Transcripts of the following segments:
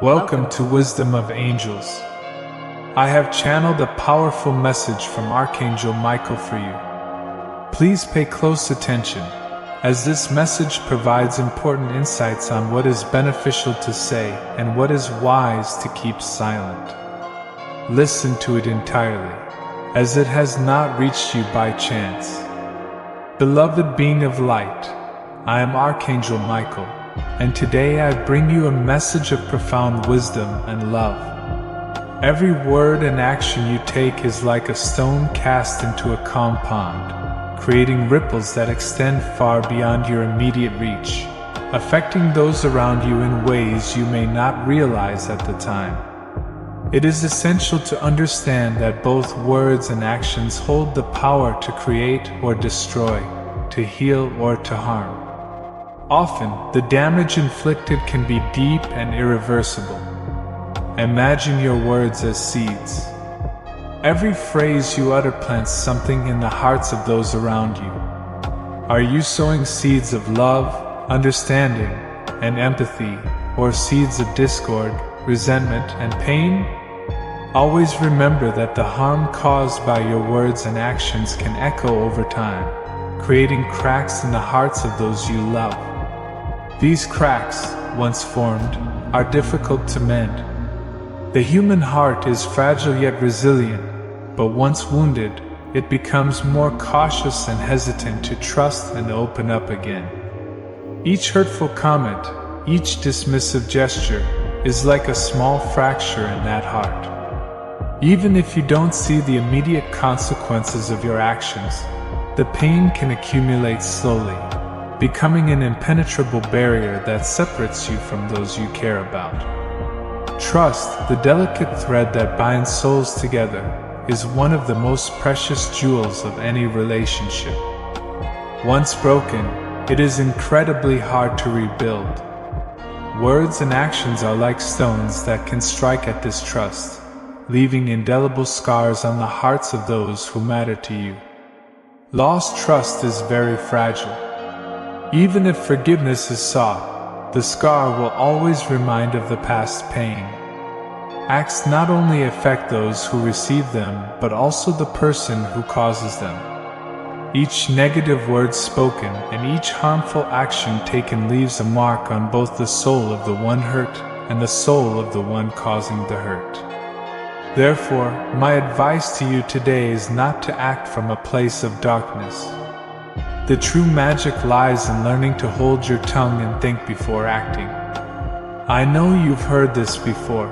Welcome to Wisdom of Angels. I have channeled a powerful message from Archangel Michael for you. Please pay close attention, as this message provides important insights on what is beneficial to say and what is wise to keep silent. Listen to it entirely, as it has not reached you by chance. Beloved being of light, I am Archangel Michael, and today I bring you a message of profound wisdom and love. Every word and action you take is like a stone cast into a calm pond, creating ripples that extend far beyond your immediate reach, affecting those around you in ways you may not realize at the time. It is essential to understand that both words and actions hold the power to create or destroy, to heal or to harm. Often, the damage inflicted can be deep and irreversible. Imagine your words as seeds. Every phrase you utter plants something in the hearts of those around you. Are you sowing seeds of love, understanding, and empathy, or seeds of discord, resentment, and pain? Always remember that the harm caused by your words and actions can echo over time, creating cracks in the hearts of those you love. These cracks, once formed, are difficult to mend. The human heart is fragile yet resilient, but once wounded, it becomes more cautious and hesitant to trust and open up again. Each hurtful comment, each dismissive gesture, is like a small fracture in that heart. Even if you don't see the immediate consequences of your actions, the pain can accumulate slowly, becoming an impenetrable barrier that separates you from those you care about. Trust, the delicate thread that binds souls together, is one of the most precious jewels of any relationship. Once broken, it is incredibly hard to rebuild. Words and actions are like stones that can strike at this trust, leaving indelible scars on the hearts of those who matter to you. Lost trust is very fragile. Even if forgiveness is sought, the scar will always remind of the past pain. Acts not only affect those who receive them, but also the person who causes them. Each negative word spoken and each harmful action taken leaves a mark on both the soul of the one hurt and the soul of the one causing the hurt. Therefore, my advice to you today is not to act from a place of darkness. The true magic lies in learning to hold your tongue and think before acting. I know you've heard this before,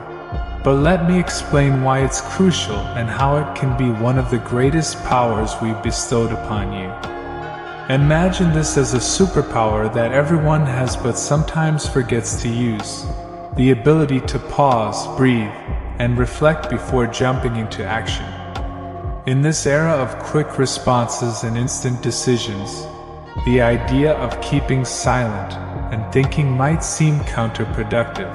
but let me explain why it's crucial and how it can be one of the greatest powers we've bestowed upon you. Imagine this as a superpower that everyone has but sometimes forgets to use: the ability to pause, breathe, and reflect before jumping into action. In this era of quick responses and instant decisions, the idea of keeping silent and thinking might seem counterproductive.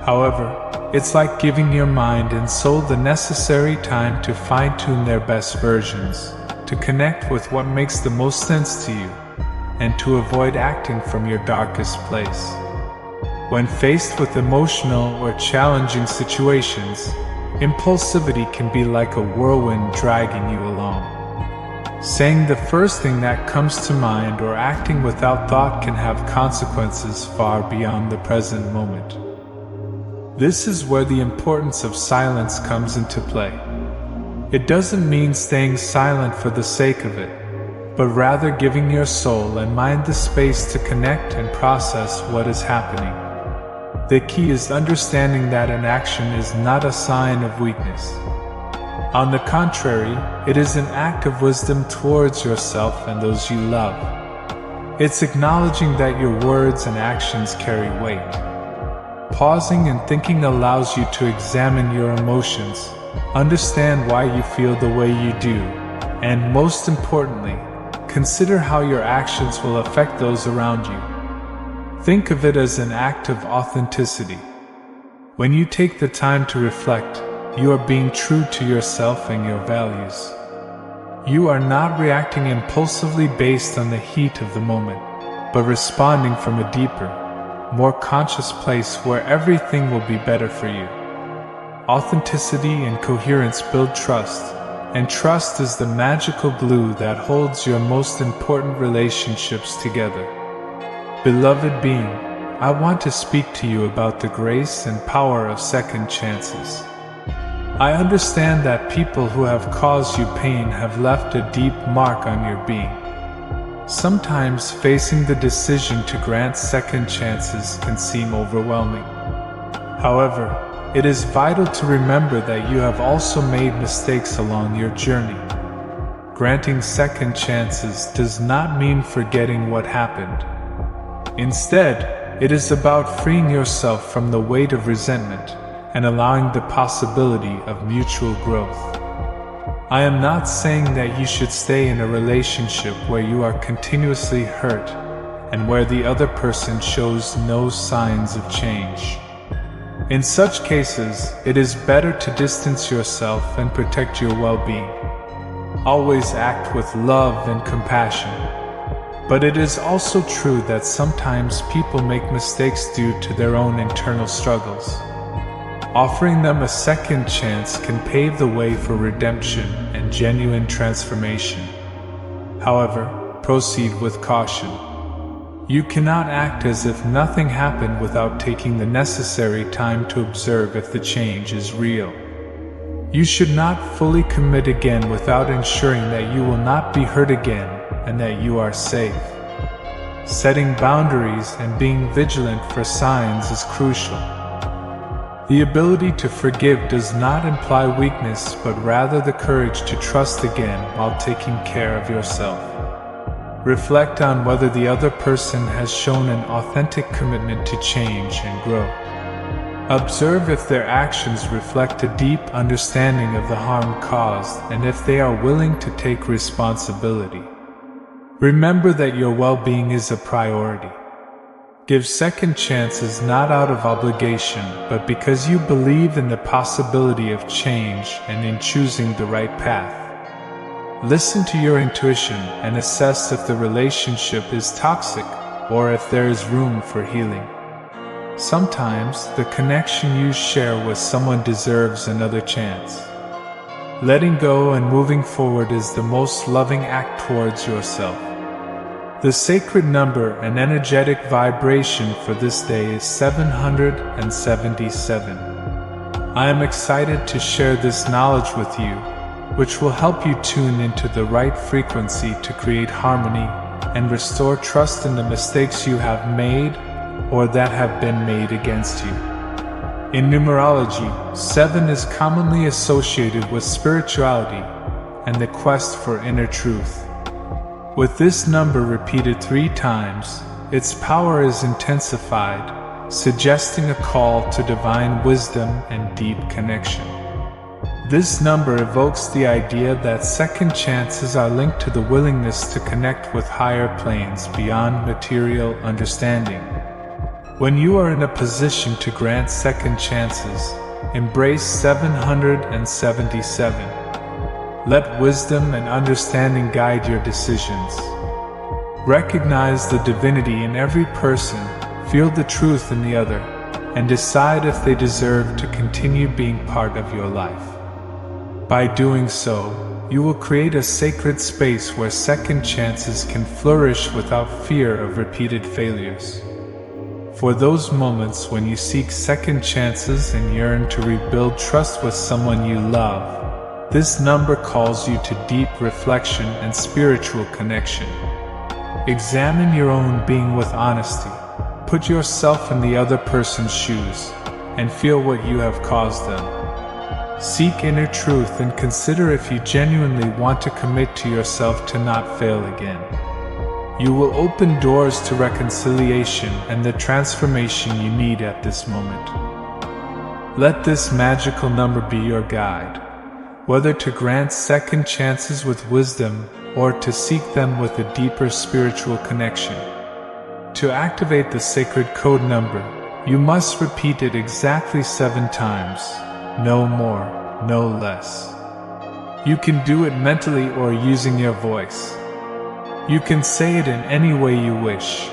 However, it's like giving your mind and soul the necessary time to fine-tune their best versions, to connect with what makes the most sense to you, and to avoid acting from your darkest place. When faced with emotional or challenging situations, impulsivity can be like a whirlwind dragging you along. Saying the first thing that comes to mind or acting without thought can have consequences far beyond the present moment. This is where the importance of silence comes into play. It doesn't mean staying silent for the sake of it, but rather giving your soul and mind the space to connect and process what is happening. The key is understanding that an action is not a sign of weakness. On the contrary, it is an act of wisdom towards yourself and those you love. It's acknowledging that your words and actions carry weight. Pausing and thinking allows you to examine your emotions, understand why you feel the way you do, and most importantly, consider how your actions will affect those around you. Think of it as an act of authenticity. When you take the time to reflect, you are being true to yourself and your values. You are not reacting impulsively based on the heat of the moment, but responding from a deeper, more conscious place where everything will be better for you. Authenticity and coherence build trust, and trust is the magical glue that holds your most important relationships together. Beloved being, I want to speak to you about the grace and power of second chances. I understand that people who have caused you pain have left a deep mark on your being. Sometimes facing the decision to grant second chances can seem overwhelming. However, it is vital to remember that you have also made mistakes along your journey. Granting second chances does not mean forgetting what happened. Instead, it is about freeing yourself from the weight of resentment and allowing the possibility of mutual growth. I am not saying that you should stay in a relationship where you are continuously hurt and where the other person shows no signs of change. In such cases, it is better to distance yourself and protect your well-being. Always act with love and compassion. But it is also true that sometimes people make mistakes due to their own internal struggles. Offering them a second chance can pave the way for redemption and genuine transformation. However, proceed with caution. You cannot act as if nothing happened without taking the necessary time to observe if the change is real. You should not fully commit again without ensuring that you will not be hurt again and that you are safe. Setting boundaries and being vigilant for signs is crucial. The ability to forgive does not imply weakness, but rather the courage to trust again while taking care of yourself. Reflect on whether the other person has shown an authentic commitment to change and grow. Observe if their actions reflect a deep understanding of the harm caused and if they are willing to take responsibility. Remember that your well-being is a priority. Give second chances not out of obligation, but because you believe in the possibility of change and in choosing the right path. Listen to your intuition and assess if the relationship is toxic or if there is room for healing. Sometimes the connection you share with someone deserves another chance. Letting go and moving forward is the most loving act towards yourself. The sacred number and energetic vibration for this day is 777. I am excited to share this knowledge with you, which will help you tune into the right frequency to create harmony and restore trust in the mistakes you have made or that have been made against you. In numerology, 7 is commonly associated with spirituality and the quest for inner truth. With this number repeated 3 times, its power is intensified, suggesting a call to divine wisdom and deep connection. This number evokes the idea that second chances are linked to the willingness to connect with higher planes beyond material understanding. When you are in a position to grant second chances, embrace 777. Let wisdom and understanding guide your decisions. Recognize the divinity in every person, feel the truth in the other, and decide if they deserve to continue being part of your life. By doing so, you will create a sacred space where second chances can flourish without fear of repeated failures. For those moments when you seek second chances and yearn to rebuild trust with someone you love, this number calls you to deep reflection and spiritual connection. Examine your own being with honesty. Put yourself in the other person's shoes and feel what you have caused them. Seek inner truth and consider if you genuinely want to commit to yourself to not fail again. You will open doors to reconciliation and the transformation you need at this moment. Let this magical number be your guide, whether to grant second chances with wisdom or to seek them with a deeper spiritual connection. To activate the sacred code number, you must repeat it exactly 7 times. No more, no less. You can do it mentally or using your voice. You can say it in any way you wish,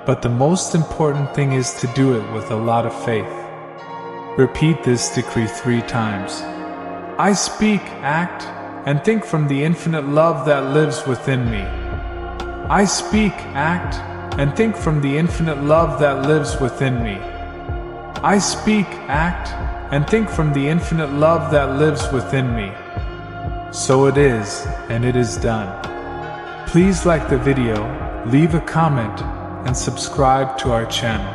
but the most important thing is to do it with a lot of faith. Repeat this decree 3 times. I speak, act, and think from the infinite love that lives within me. I speak, act, and think from the infinite love that lives within me. I speak, act, and think from the infinite love that lives within me. So it is, and it is done. Please like the video, leave a comment, and subscribe to our channel.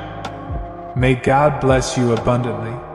May God bless you abundantly.